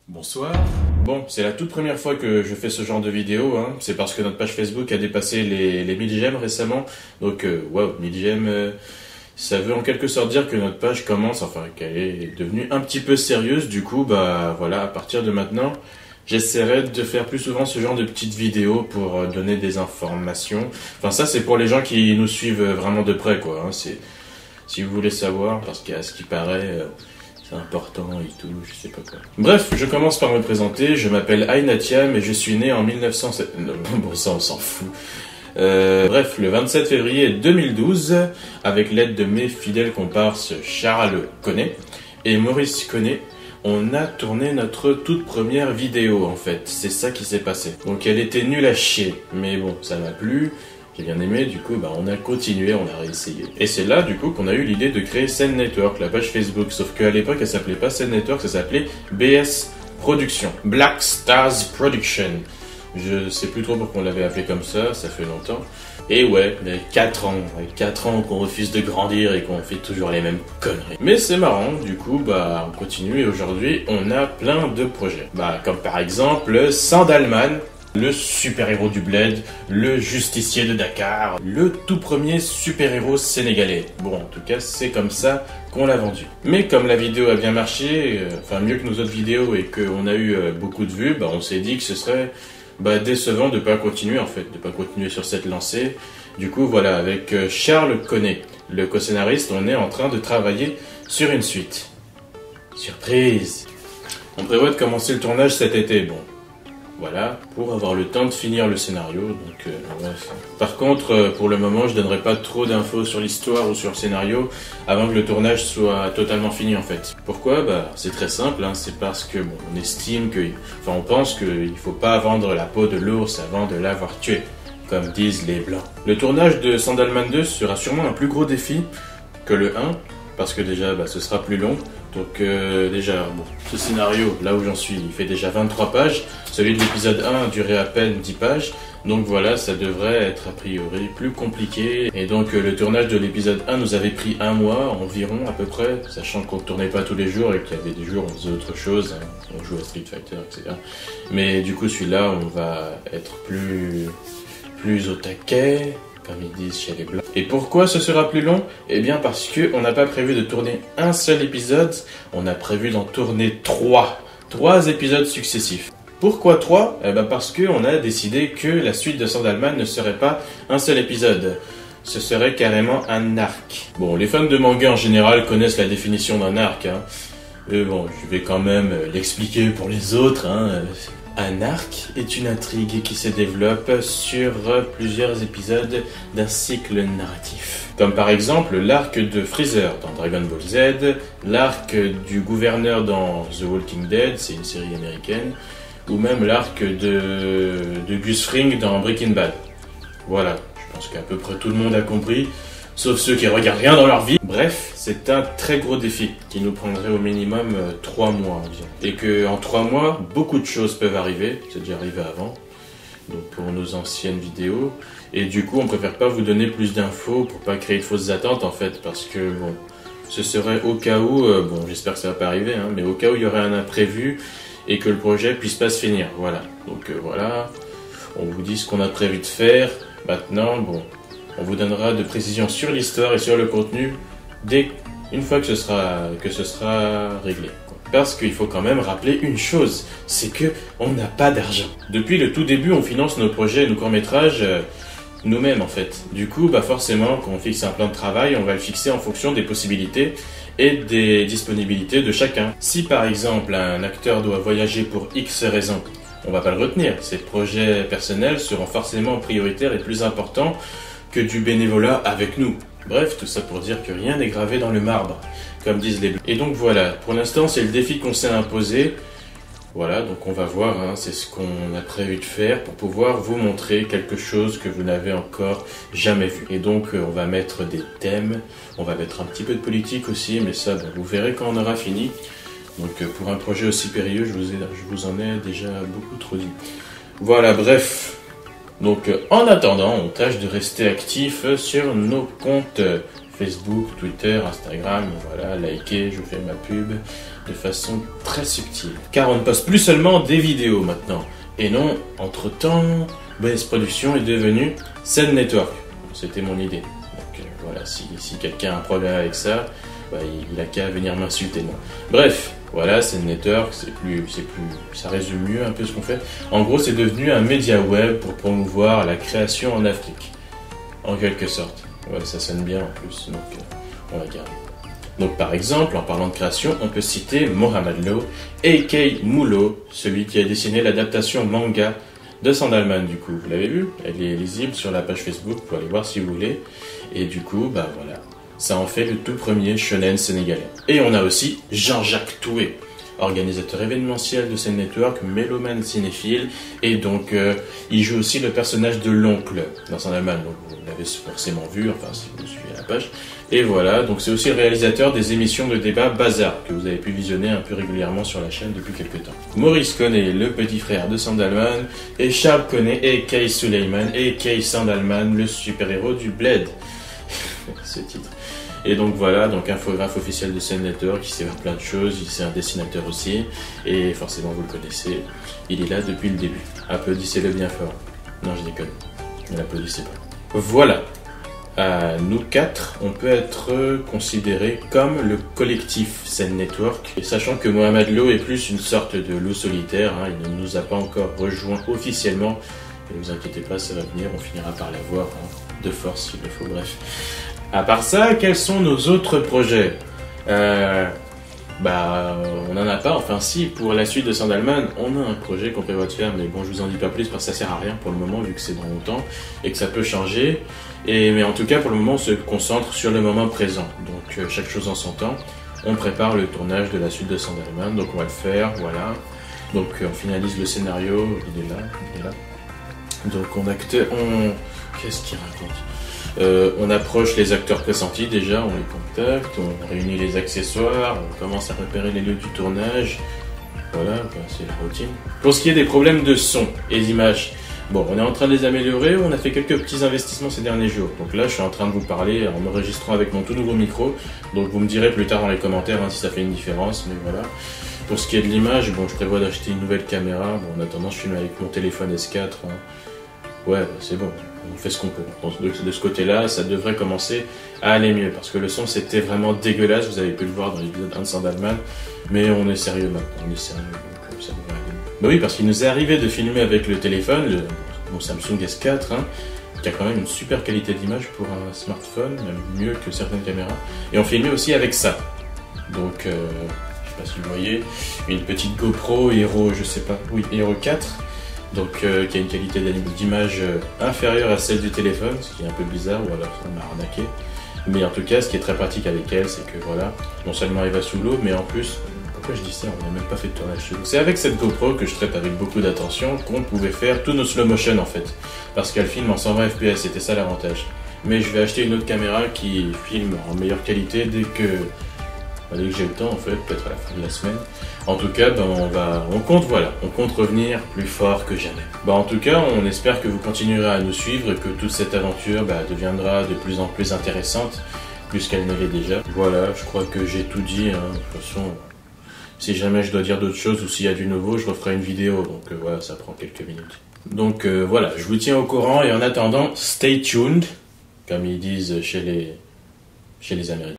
Bonsoir. Bon, c'est la toute première fois que je fais ce genre de vidéo, hein. C'est parce que notre page Facebook a dépassé les 1000 j'aime récemment. Donc, waouh, 1000 j'aime, ça veut en quelque sorte dire que notre page commence, enfin, qu'elle est devenue un petit peu sérieuse. Du coup, bah voilà, à partir de maintenant, j'essaierai de faire plus souvent ce genre de petites vidéos pour donner des informations. Enfin, ça, c'est pour les gens qui nous suivent vraiment de près, quoi, hein. C'est, si vous voulez savoir, parce qu'à ce qui paraît... c'est important et tout, je sais pas quoi. Bref, je commence par me présenter. Je m'appelle Ainatiam et je suis né en 1907... Bon, ça, on s'en fout. Bref, le 27 février 2012, avec l'aide de mes fidèles comparses Charles Connet et Maurice Connet, on a tourné notre toute première vidéo, en fait. C'est ça qui s'est passé. Donc, elle était nulle à chier. Mais bon, ça m'a plu. J'ai bien aimé, du coup, bah, on a continué, on a réessayé. Et c'est là, du coup, qu'on a eu l'idée de créer Scène Network, la page Facebook. Sauf qu'à l'époque, elle s'appelait pas Scène Network, ça s'appelait BS Production. Black Stars Production. Je sais plus trop pourquoi on l'avait appelé comme ça fait longtemps. Et ouais, 4 ans qu'on refuse de grandir et qu'on fait toujours les mêmes conneries. Mais c'est marrant, du coup, bah, on continue et aujourd'hui, on a plein de projets. Bah, comme par exemple, Sandalman, le super-héros du bled, le justicier de Dakar, le tout premier super-héros sénégalais. Bon, en tout cas, c'est comme ça qu'on l'a vendu. Mais comme la vidéo a bien marché, enfin mieux que nos autres vidéos et qu'on a eu beaucoup de vues, bah, on s'est dit que ce serait décevant de pas continuer en fait, de pas continuer sur cette lancée. Du coup, voilà, avec Charles Connet, le co-scénariste, on est en train de travailler sur une suite. Surprise! On prévoit de commencer le tournage cet été, bon. Voilà, pour avoir le temps de finir le scénario. Donc, bref. Par contre, pour le moment, je donnerai pas trop d'infos sur l'histoire ou sur le scénario avant que le tournage soit totalement fini en fait. Pourquoi? Bah, c'est très simple, hein, c'est parce que bon, on estime que, enfin, on pense qu'il faut pas vendre la peau de l'ours avant de l'avoir tué, comme disent les blancs. Le tournage de Sandalman 2 sera sûrement un plus gros défi que le 1, parce que déjà, bah, ce sera plus long. Donc déjà, bon, ce scénario, là où j'en suis, il fait déjà 23 pages. Celui de l'épisode 1 durait à peine 10 pages. Donc voilà, ça devrait être a priori plus compliqué. Et donc le tournage de l'épisode 1 nous avait pris 1 mois environ à peu près, sachant qu'on ne tournait pas tous les jours et qu'il y avait des jours où on faisait autre chose, hein. On jouait à Street Fighter, etc. Mais du coup celui-là, on va être plus au taquet, comme ils disent chez les Blancs. Et pourquoi ce sera plus long? Eh bien parce qu'on n'a pas prévu de tourner un seul épisode, on a prévu d'en tourner 3. 3 épisodes successifs. Pourquoi 3? Eh bien parce qu'on a décidé que la suite de Sandalman ne serait pas un seul épisode. Ce serait carrément un arc. Bon, les fans de manga en général connaissent la définition d'un arc, hein. Mais bon, je vais quand même l'expliquer pour les autres, hein. Un arc est une intrigue qui se développe sur plusieurs épisodes d'un cycle narratif. Comme par exemple l'arc de Freezer dans Dragon Ball Z, l'arc du gouverneur dans The Walking Dead, c'est une série américaine, ou même l'arc de Gus Fring dans Breaking Bad. Voilà, je pense qu'à peu près tout le monde a compris, sauf ceux qui regardent rien dans leur vie. Bref, c'est un très gros défi qui nous prendrait au minimum 3 mois environ. Et qu'en 3 mois, beaucoup de choses peuvent arriver, c'est déjà arrivé avant, donc pour nos anciennes vidéos. Et du coup, on préfère pas vous donner plus d'infos pour pas créer de fausses attentes en fait, parce que bon, ce serait au cas où, bon j'espère que ça va pas arriver, hein, mais au cas où il y aurait un imprévu et que le projet puisse pas se finir, voilà. Donc voilà, on vous dit ce qu'on a prévu de faire. Maintenant, bon, on vous donnera de précisions sur l'histoire et sur le contenu une fois que ce sera réglé. Parce qu'il faut quand même rappeler une chose, c'est que on n'a pas d'argent. Depuis le tout début, on finance nos projets et nos courts-métrages nous-mêmes en fait. Du coup, bah forcément, quand on fixe un plan de travail, on va le fixer en fonction des possibilités et des disponibilités de chacun. Si par exemple un acteur doit voyager pour X raisons, on va pas le retenir. Ses projets personnels seront forcément prioritaires et plus importants que du bénévolat avec nous. Bref, tout ça pour dire que rien n'est gravé dans le marbre, comme disent les Blancs. Et donc voilà, pour l'instant c'est le défi qu'on s'est imposé. Voilà, donc on va voir, hein, c'est ce qu'on a prévu de faire pour pouvoir vous montrer quelque chose que vous n'avez encore jamais vu. Et donc on va mettre des thèmes, on va mettre un petit peu de politique aussi, mais ça vous verrez quand on aura fini. Donc pour un projet aussi périlleux, je vous en ai déjà beaucoup trop dit. Voilà, bref. Donc en attendant, on tâche de rester actif sur nos comptes Facebook, Twitter, Instagram, voilà, likez, je fais ma pub de façon très subtile. Car on ne poste plus seulement des vidéos maintenant. Et non, entre-temps, BS Production est devenu Scène Network. C'était mon idée. Donc voilà, si quelqu'un a un problème avec ça, bah, il a qu'à venir m'insulter moi. Bref, voilà, Scène Network, ça résume mieux un peu ce qu'on fait. En gros, c'est devenu un média web pour promouvoir la création en Afrique. En quelque sorte. Ouais, ça sonne bien en plus, donc on va garder. Donc par exemple, en parlant de création, on peut citer Mohamed Lo, a.k.a. Moulo, celui qui a dessiné l'adaptation manga de Sandalman du coup. Vous l'avez vu? Elle est lisible sur la page Facebook, vous pouvez aller voir si vous voulez. Et du coup, bah voilà, ça en fait le tout premier shonen sénégalais. Et on a aussi Jean-Jacques Toué, organisateur événementiel de Scène Network, mélomane cinéphile, et donc il joue aussi le personnage de l'oncle dans Sandalman, donc vous l'avez forcément vu, enfin si vous suivez la page. Et voilà, donc c'est aussi le réalisateur des émissions de débat Bazar, que vous avez pu visionner un peu régulièrement sur la chaîne depuis quelques temps. Maurice Koné, le petit frère de Sandalman, et Charles Koné, a.k.a. Suleiman, a.k.a. Sandalman, le super-héros du Bled. Ce titre. Et donc voilà, donc infographe officiel de Scène Network, il sait faire plein de choses, c'est un dessinateur aussi, et forcément vous le connaissez, il est là depuis le début. Applaudissez-le bien fort. Non, je déconne, ne l'applaudissez pas. Voilà, nous quatre, on peut être considérés comme le collectif Scène Network, et sachant que Mohamed Lo est plus une sorte de loup solitaire, hein, il ne nous a pas encore rejoint officiellement, ne vous inquiétez pas, ça va venir, on finira par l'avoir, hein, de force s'il le faut, bref. À part ça, quels sont nos autres projets? On n'en a pas, enfin si, pour la suite de Sandalman, on a un projet qu'on prévoit de faire, mais bon, je vous en dis pas plus parce que ça sert à rien pour le moment, vu que c'est dans longtemps, et que ça peut changer, mais en tout cas, pour le moment, on se concentre sur le moment présent, donc chaque chose en son temps. On prépare le tournage de la suite de Sandalman, donc on va le faire, voilà. Donc on finalise le scénario, il est là. Donc qu'est-ce qu'il raconte? On approche les acteurs pressentis déjà, on les contacte, on réunit les accessoires, on commence à repérer les lieux du tournage. Voilà, c'est la routine. Pour ce qui est des problèmes de son et d'image, bon, on est en train de les améliorer, on a fait quelques petits investissements ces derniers jours. Donc là, je suis en train de vous parler en enregistrant avec mon tout nouveau micro. Donc vous me direz plus tard dans les commentaires si ça fait une différence, mais voilà. Pour ce qui est de l'image, bon, je prévois d'acheter une nouvelle caméra. Bon, en attendant, je filme avec mon téléphone S4. Hein. Ouais, c'est bon, on fait ce qu'on peut. Donc, de ce côté-là, ça devrait commencer à aller mieux. Parce que le son, c'était vraiment dégueulasse. Vous avez pu le voir dans l'épisode 1 de Sandalman. Mais on est sérieux maintenant. On est sérieux, donc ça devrait aller mieux. Bah oui, parce qu'il nous est arrivé de filmer avec le téléphone, mon Samsung S4, hein, qui a quand même une super qualité d'image pour un smartphone, même mieux que certaines caméras. Et on filmait aussi avec ça. Donc, je sais pas si vous voyez, une petite GoPro Hero, je sais pas, oui, Hero 4. Donc qui a une qualité d'image inférieure à celle du téléphone, ce qui est un peu bizarre, ou alors ça m'a arnaqué. Mais en tout cas, ce qui est très pratique avec elle, c'est que voilà, non seulement elle va sous l'eau, mais en plus, pourquoi je dis ça, on n'a même pas fait de tournage chez vous. C'est avec cette GoPro que je traite avec beaucoup d'attention qu'on pouvait faire tous nos slow motion en fait, parce qu'elle filme en 120 fps, c'était ça l'avantage. Mais je vais acheter une autre caméra qui filme en meilleure qualité dès que j'ai le temps en fait, peut-être à la fin de la semaine. En tout cas, on compte revenir plus fort que jamais. En tout cas, on espère que vous continuerez à nous suivre et que toute cette aventure deviendra de plus en plus intéressante, plus qu'elle ne l'est déjà. Voilà, je crois que j'ai tout dit, hein. De toute façon, si jamais je dois dire d'autres choses ou s'il y a du nouveau, je referai une vidéo, donc voilà, ça prend quelques minutes. Donc voilà, je vous tiens au courant et en attendant, stay tuned, comme ils disent chez les Américains.